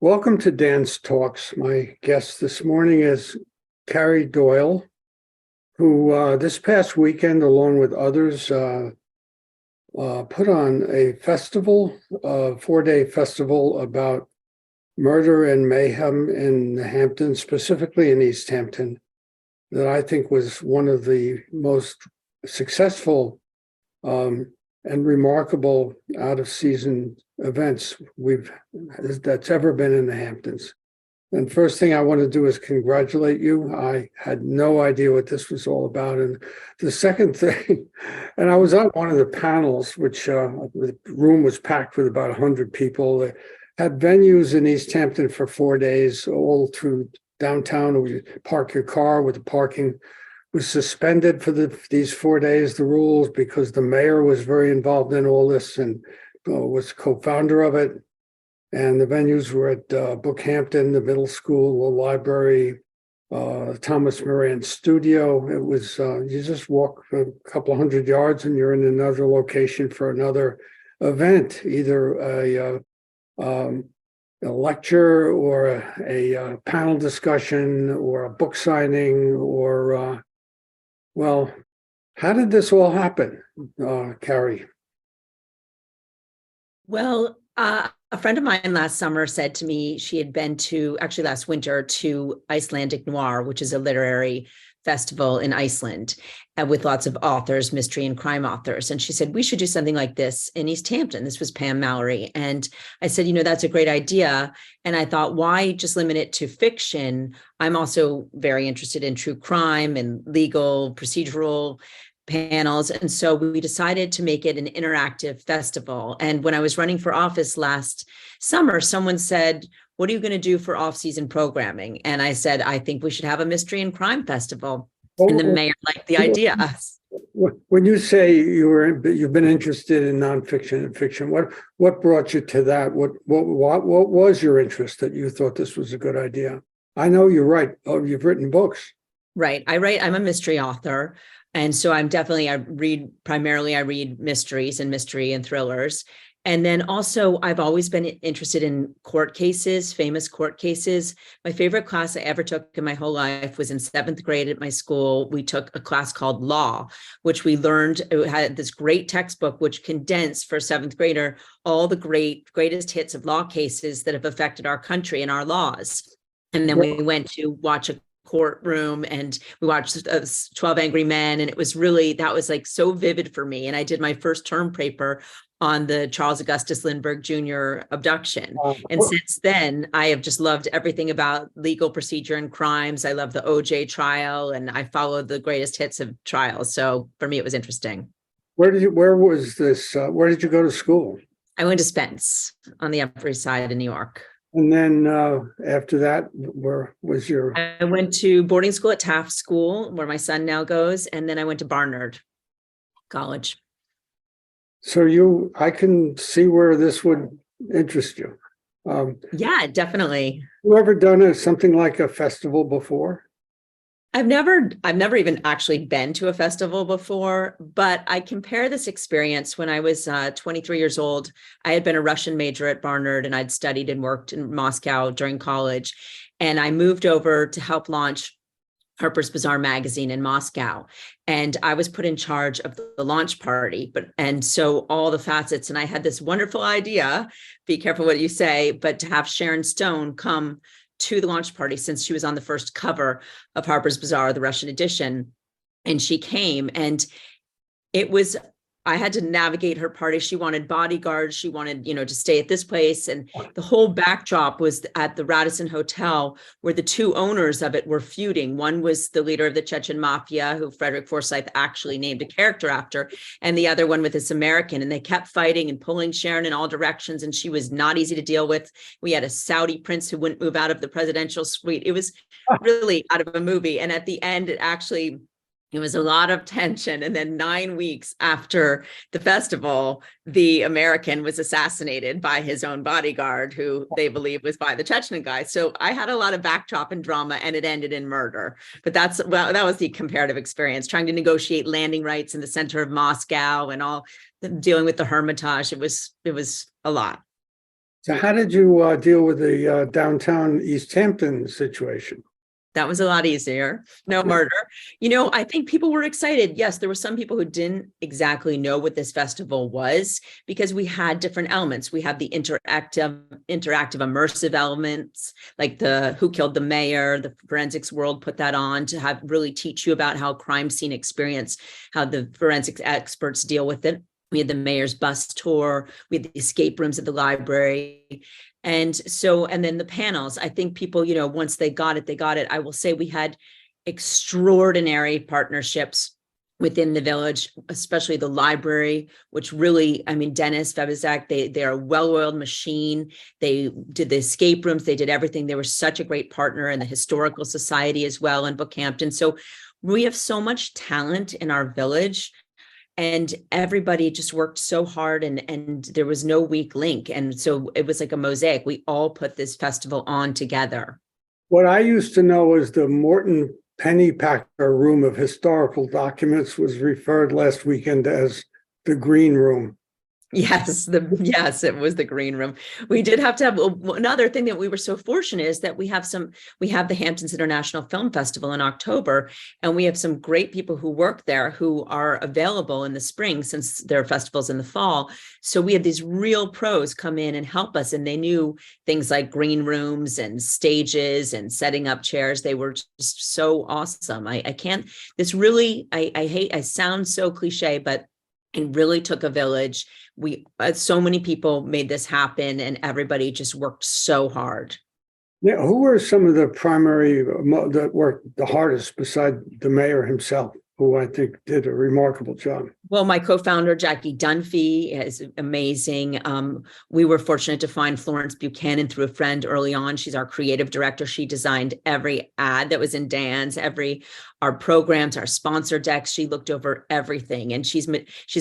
Welcome to Dan's Talks. My guest this morning is Carrie Doyle, who this past weekend, along with others, put on a festival, a 4-day festival about murder and mayhem in the Hamptons, specifically in East Hampton, that I think was one of the most successful and remarkable out-of-season events that's ever been in the Hamptons. And first thing I want to do is congratulate you. I had no idea what this was all about. And the second thing, and I was on one of the panels, which the room was packed with about 100 people. They had venues in East Hampton for 4 days, all through downtown, where you park your car with the parking was suspended for these 4 days, the rules, because the mayor was very involved in all this and was co-founder of it. And the venues were at Bookhampton, the middle school, the library, Thomas Moran studio. It was, you just walk a couple hundred yards and you're in another location for another event, either a lecture or a panel discussion or a book signing or well, how did this all happen, Carrie? Well, a friend of mine last summer said to me she had been actually last winter, to Icelandic Noir, which is a literary festival in Iceland with lots of authors, mystery and crime authors. And she said, we should do something like this in East Hampton. This was Pam Mallory. And I said, that's a great idea. And I thought, why just limit it to fiction? I'm also very interested in true crime and legal procedural panels. And so we decided to make it an interactive festival. And when I was running for office last summer, someone said, what are you going to do for off-season programming? And I said, I think we should have a mystery and crime festival. And the mayor liked the idea. When you say you've been interested in nonfiction and fiction, what brought you to that? What was your interest that you thought this was a good idea? I know you write. Oh, you've written books. Right. I'm a mystery author. And so I read mysteries and mystery and thrillers. And then also I've always been interested in court cases, famous court cases. My favorite class I ever took in my whole life was in 7th grade at my school. We took a class called Law, which we learned, it had this great textbook, which condensed for a 7th grader, all the greatest hits of law cases that have affected our country and our laws. And then we went to watch a courtroom and we watched 12 Angry Men. And it was really, that was like so vivid for me. And I did my first term paper on the Charles Augustus Lindbergh Jr. abduction. And since then, I have just loved everything about legal procedure and crimes. I love the OJ trial and I followed the greatest hits of trials. So for me, it was interesting. Where did you go to school? I went to Spence on the Upper East Side in New York. And then after that, where was your? I went to boarding school at Taft School, where my son now goes. And then I went to Barnard College. So I can see where this would interest you. Yeah, definitely. You ever done something like a festival before? I've never even actually been to a festival before, but I compare this experience when I was 23 years old. I had been a Russian major at Barnard and I'd studied and worked in Moscow during college. And I moved over to help launch Harper's Bazaar magazine in Moscow. And I was put in charge of the launch party, and so all the facets, and I had this wonderful idea, be careful what you say, but to have Sharon Stone come to the launch party, since she was on the first cover of Harper's Bazaar, the Russian edition. And she came, and I had to navigate her party. She wanted bodyguards. She wanted, to stay at this place. And the whole backdrop was at the Radisson Hotel, where the two owners of it were feuding. One was the leader of the Chechen mafia, who Frederick Forsyth actually named a character after, and the other one with this American. And they kept fighting and pulling Sharon in all directions. And she was not easy to deal with. We had a Saudi prince who wouldn't move out of the presidential suite. It was really out of a movie. And at the end, it was a lot of tension. And then 9 weeks after the festival, the American was assassinated by his own bodyguard, who they believe was by the Chechen guy. So I had a lot of backdrop and drama, and it ended in murder. But that was the comparative experience, trying to negotiate landing rights in the center of Moscow and all dealing with the Hermitage. It was a lot. So how did you deal with the downtown East Hampton situation? That was a lot easier. No murder. I think people were excited. Yes, there were some people who didn't exactly know what this festival was because we had different elements. We had the interactive, immersive elements, like the Who Killed the Mayor, the Forensics World put that on to have really teach you about how crime scene experience, how the forensics experts deal with it. We had the mayor's bus tour. We had the escape rooms at the library. And then the panels, I think people, once they got it, they got it. I will say we had extraordinary partnerships within the village, especially the library, which really, Dennis Febizak, they're a well-oiled machine. They did the escape rooms, they did everything. They were such a great partner, and the Historical Society as well in Bookhampton. So we have so much talent in our village. And everybody just worked so hard, and there was no weak link. And so it was like a mosaic. We all put this festival on together. What I used to know as the Morton Pennypacker Room of Historical Documents was referred last weekend as the Green Room. Yes, it was the green room. We did have to have another thing that we were so fortunate is that we have the Hamptons International Film Festival in October, and we have some great people who work there who are available in the spring since there are festivals in the fall. So we had these real pros come in and help us, and they knew things like green rooms and stages and setting up chairs. They were just so awesome. I sound so cliche, but it really took a village. So many people made this happen, and everybody just worked so hard. Yeah, who were some of the primary that worked the hardest beside the mayor himself, who I think did a remarkable job? Well, my co-founder, Jackie Dunphy, is amazing. We were fortunate to find Florence Buchanan through a friend early on. She's our creative director. She designed every ad that was in Dan's, our programs, our sponsor decks. She looked over everything. And she's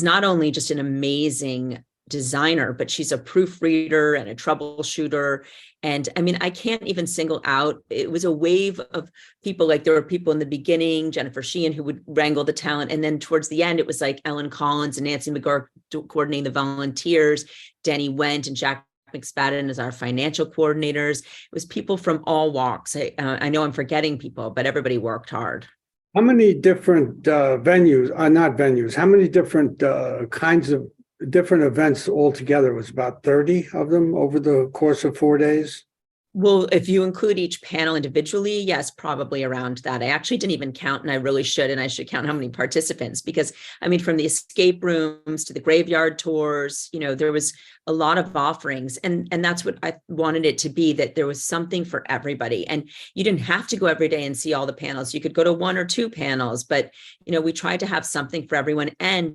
not only just an amazing designer, but she's a proofreader and a troubleshooter. And I can't even single out, it was a wave of people. Like there were people in the beginning, Jennifer Sheehan, who would wrangle the talent. And then towards the end, it was like Ellen Collins and Nancy McGurk coordinating the volunteers, Denny Wendt and Jack McSpadden as our financial coordinators. It was people from all walks. I know I'm forgetting people, but everybody worked hard. How many different venues, how many different kinds of different events altogether? Was about 30 of them over the course of 4 days? Well, if you include each panel individually, yes, probably around that. I actually didn't even count, and I really should. And I should count how many participants, because from the escape rooms to the graveyard tours, there was a lot of offerings, and that's what I wanted it to be, that there was something for everybody. And you didn't have to go every day and see all the panels. You could go to 1 or 2 panels, but we tried to have something for everyone, and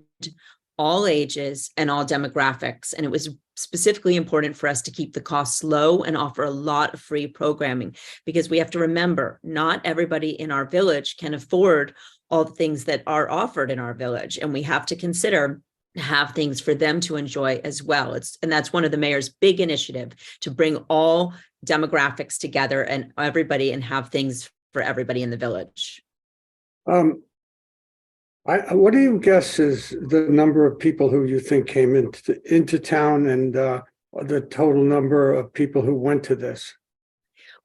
all ages and all demographics. And it was specifically important for us to keep the costs low and offer a lot of free programming, because we have to remember, not everybody in our village can afford all the things that are offered in our village. And we have to consider have things for them to enjoy as well. And that's one of the mayor's big initiative, to bring all demographics together and everybody, and have things for everybody in the village. What do you guess is the number of people who you think came into town, and the total number of people who went to this?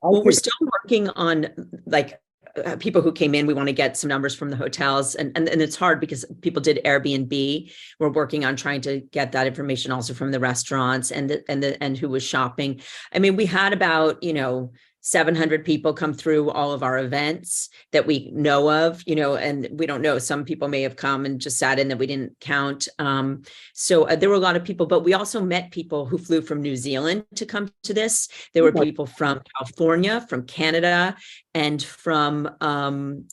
Well, we're still working on people who came in. We want to get some numbers from the hotels, and it's hard because people did Airbnb. We're working on trying to get that information also from the restaurants and who was shopping. We had about 700 people come through all of our events that we know of, and we don't know. Some people may have come and just sat in that we didn't count. So there were a lot of people, but we also met people who flew from New Zealand to come to this. There were people from California, from Canada, and from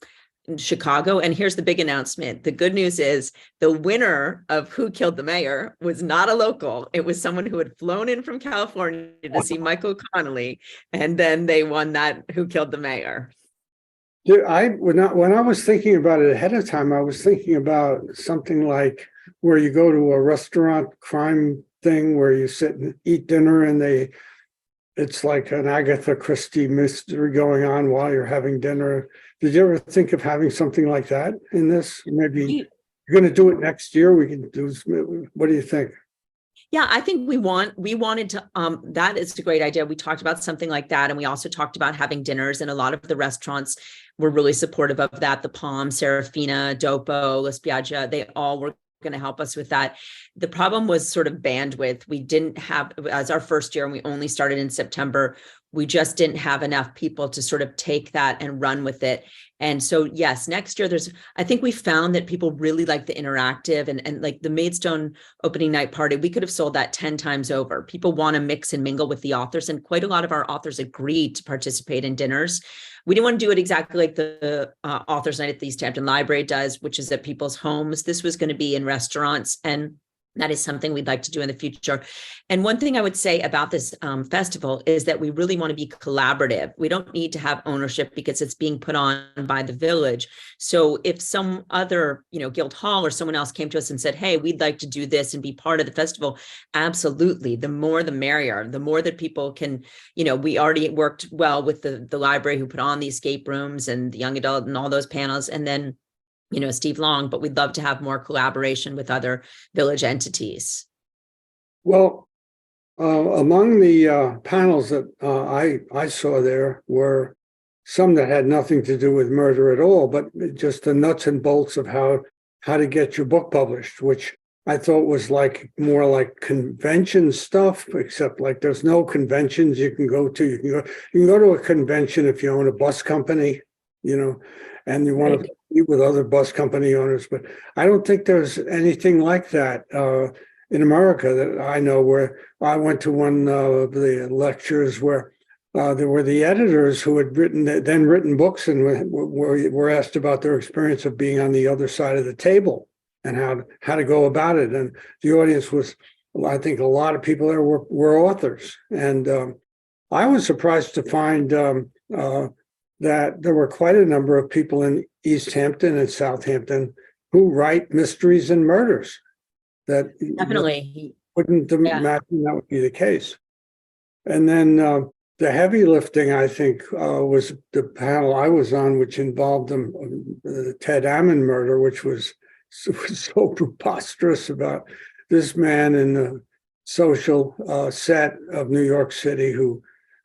Chicago. And here's the big announcement. The good news is the winner of Who Killed the Mayor was not a local. It was someone who had flown in from California to see Michael Connelly, and then they won that Who Killed the Mayor. When I was thinking about it ahead of time, I was thinking about something like where you go to a restaurant crime thing where you sit and eat dinner, and it's like an Agatha Christie mystery going on while you're having dinner. Did you ever think of having something like that in this? Maybe you're going to do it next year. We can do. What do you think? Yeah, I think we wanted to, that is a great idea. We talked about something like that. And we also talked about having dinners, and a lot of the restaurants were really supportive of that. The Palm, Serafina, Dopo, La Spiaggia, they all were going to help us with that. The problem was sort of bandwidth. We didn't have, as our first year, and we only started in September, we just didn't have enough people to sort of take that and run with it. And so, yes, next year I think we found that people really like the interactive, and like the Maidstone opening night party, we could have sold that 10 times over. People want to mix and mingle with the authors, and quite a lot of our authors agreed to participate in dinners. We didn't want to do it exactly like the authors night at the East Hampton Library does, which is at people's homes. This was going to be in restaurants, and that is something we'd like to do in the future. And one thing I would say about this festival is that we really want to be collaborative. We don't need to have ownership because it's being put on by the village. So if some other, Guild Hall or someone else came to us and said, hey, we'd like to do this and be part of the festival, absolutely. The more, the merrier. The more that people can, we already worked well with the library who put on the escape rooms and the young adult and all those panels. And then Steve Long, but we'd love to have more collaboration with other village entities. Well, among the panels that I saw there were some that had nothing to do with murder at all, but just the nuts and bolts of how to get your book published, which I thought was more like convention stuff, except like there's no conventions you can go to. You can go to a convention if you own a bus company, and you want to meet with other bus company owners. But I don't think there's anything like that in America that I know, where I went to one of the lectures where there were the editors who had written books and were asked about their experience of being on the other side of the table and how to go about it. And the audience was, I think a lot of people there were authors. And I was surprised to find that there were quite a number of people in East Hampton and Southampton who write mysteries and murders. That definitely wouldn't imagine that would be the case. And then the heavy lifting, I think, was the panel I was on, which involved the Ted Ammon murder, which was so preposterous, about this man in the social set of New York City who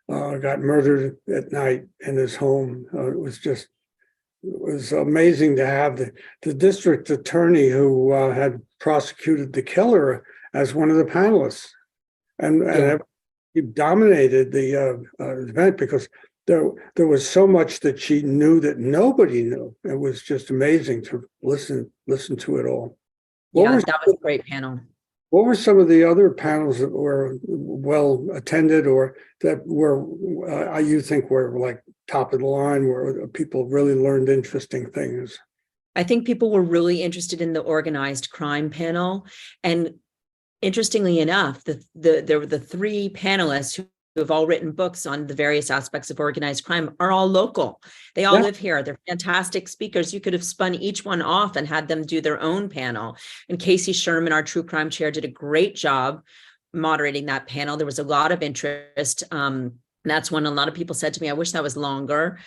got murdered at night in his home. It was amazing to have the district attorney who had prosecuted the killer as one of the panelists, and he dominated the event because there was so much that she knew that nobody knew. It was just amazing to listen to it all. That was a great panel. What were some of the other panels that were well attended, or that were you think were like top of the line, where people really learned interesting things? I think people were really interested in the organized crime panel. And interestingly enough, there were the three panelists who have all written books on the various aspects of organized crime are all local. They all live here. They're fantastic speakers. You could have spun each one off and had them do their own panel. And Casey Sherman, our true crime chair, did a great job moderating that panel. There was a lot of interest. That's when a lot of people said to me, I wish that was longer.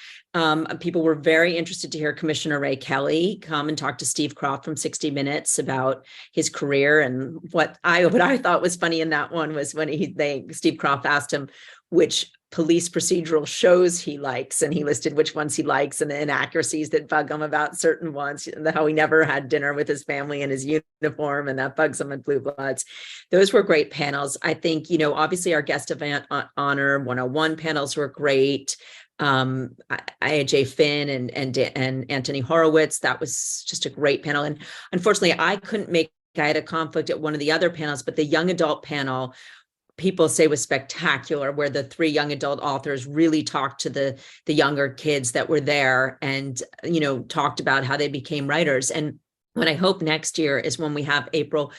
People were very interested to hear Commissioner Ray Kelly come and talk to Steve Croft from 60 Minutes about his career. And what I thought was funny in that one was when Steve Croft asked him which police procedural shows he likes, and he listed which ones he likes and the inaccuracies that bug him about certain ones, how he never had dinner with his family in his uniform, and that bugs him in Blue Bloods. Those were great panels. I think, obviously our guest of honor 101 panels were great. IJ Finn and Anthony Horowitz, that was just a great panel. And unfortunately, I had a conflict at one of the other panels, but the young adult panel, people say was spectacular, where the three young adult authors really talked to the younger kids that were there and, talked about how they became writers. And what I hope next year is when we have April,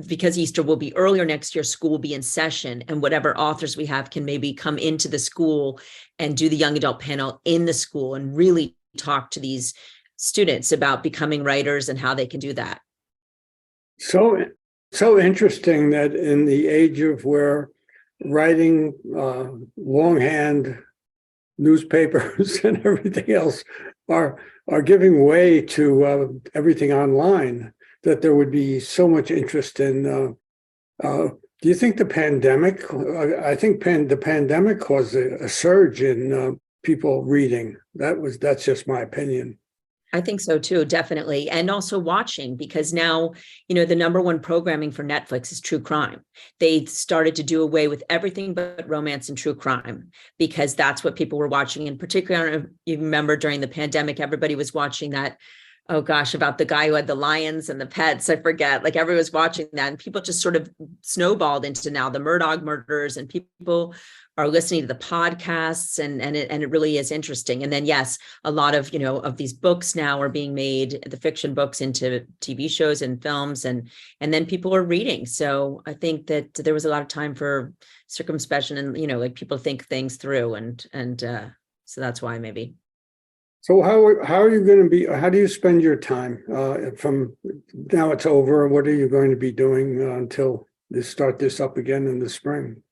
because Easter will be earlier next year, school will be in session, and whatever authors we have can maybe come into the school and do the young adult panel in the school and really talk to these students about becoming writers and how they can do that. So interesting that in the age of where writing longhand newspapers and everything else are giving way to everything online, that there would be so much interest in Do you think the pandemic, I think the pandemic caused a surge in people reading. That's just my opinion. I think so too, definitely. And also watching, because now, the number one programming for Netflix is true crime. They started to do away with everything but romance and true crime, because that's what people were watching. And particularly, I don't know if you remember during the pandemic, everybody was watching that, oh gosh, about the guy who had the lions and the pets. I forget, like everyone was watching that, and people just sort of snowballed into now the Murdoch murders, and people are listening to the podcasts, and it really is interesting. And then, yes, a lot of, of these books now are being made, the fiction books, into TV shows and films, and then people are reading. So I think that there was a lot of time for circumspection, and, like people think things through, and so that's why maybe. So how are you going to be? How do you spend your time from now it's over? What are you going to be doing until they start this up again in the spring?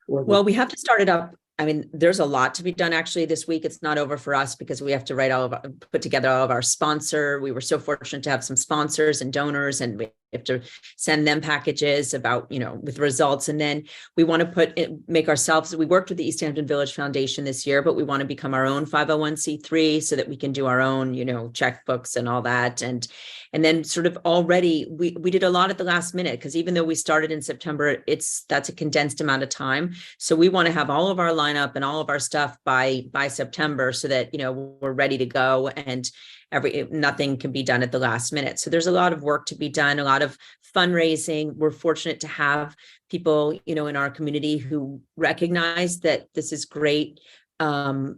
Well, we have to start it up. I mean, there's a lot to be done actually this week. It's not over for us because we have to put together all of our sponsor. We were so fortunate to have some sponsors and donors, and we have to send them packages about, with results. And then we want to make ourselves, we worked with the East Hampton Village Foundation this year, but we want to become our own 501c3 so that we can do our own, checkbooks and all that. And then sort of already we did a lot at the last minute, because even though we started in September, that's a condensed amount of time. So we want to have all of our lineup and all of our stuff by September, so that, we're ready to go, and nothing can be done at the last minute. So there's a lot of work to be done, a lot of fundraising. We're fortunate to have people, in our community who recognize that this is great, to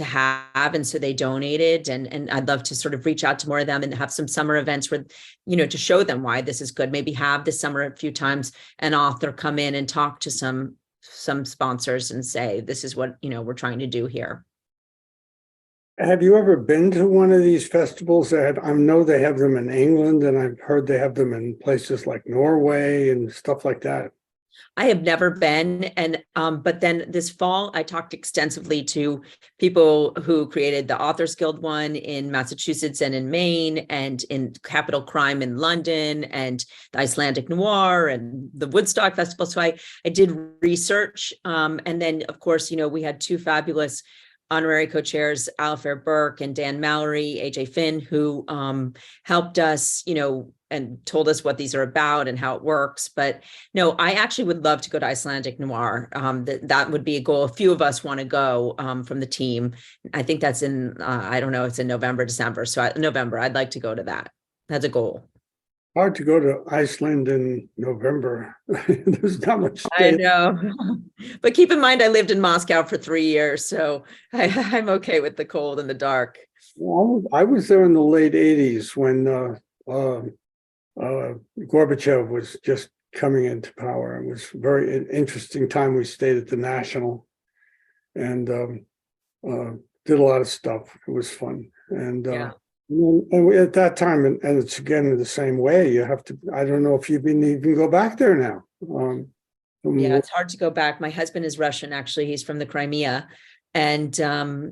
have. And so they donated, and I'd love to sort of reach out to more of them and have some summer events where, to show them why this is good. Maybe have this summer a few times an author come in and talk to some sponsors and say, this is what, we're trying to do here. Have you ever been to one of these festivals? I know they have them in England, and I've heard they have them in places like Norway and stuff like that. I have never been. And but then this fall, I talked extensively to people who created the Authors Guild one in Massachusetts and in Maine, and in Capital Crime in London, and the Icelandic Noir, and the Woodstock Festival. So I did research. And then, of course, we had two fabulous honorary co-chairs, Alifair Burke and Dan Mallory, AJ Finn, who helped us, and told us what these are about and how it works. But no, I actually would love to go to Icelandic Noir. That would be a goal. A few of us want to go from the team. I think that's in, I don't know, it's in November, December. So November, I'd like to go to that. That's a goal. Hard to go to Iceland in November. There's not much. I know, but keep in mind, I lived in Moscow for 3 years, so I'm okay with the cold and the dark. Well, I was there in the late '80s when Gorbachev was just coming into power. It was a very interesting time. We stayed at the National and did a lot of stuff. It was fun. And yeah. And at that time, and it's again the same way. You have to. I don't know if you can go back there now. Yeah, it's hard to go back. My husband is Russian. Actually, he's from the Crimea, and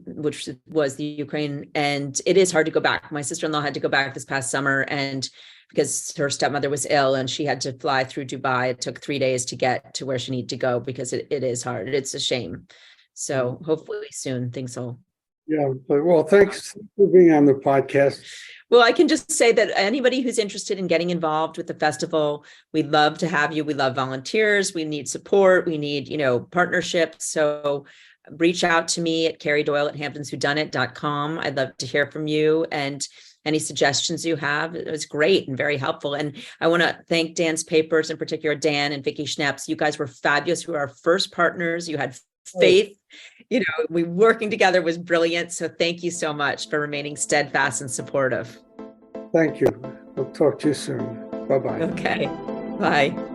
which was the Ukraine. And it is hard to go back. My sister-in-law had to go back this past summer, and because her stepmother was ill, and she had to fly through Dubai. It took 3 days to get to where she needed to go, because it is hard. It's a shame. So hopefully soon things will. Yeah, well, thanks for being on the podcast. Well, I can just say that anybody who's interested in getting involved with the festival, we'd love to have you. We love volunteers. We need support. We need, partnerships. So reach out to me at Carrie Doyle at hamptonswhodoneit.com. I'd love to hear from you, and any suggestions you have. It was great and very helpful. And I want to thank Dan's Papers, in particular, Dan and Vicki Schneps. You guys were fabulous. You were our first partners. You had faith. We working together was brilliant. So thank you so much for remaining steadfast and supportive. Thank you. We'll talk to you soon. Bye-bye. Okay. Bye.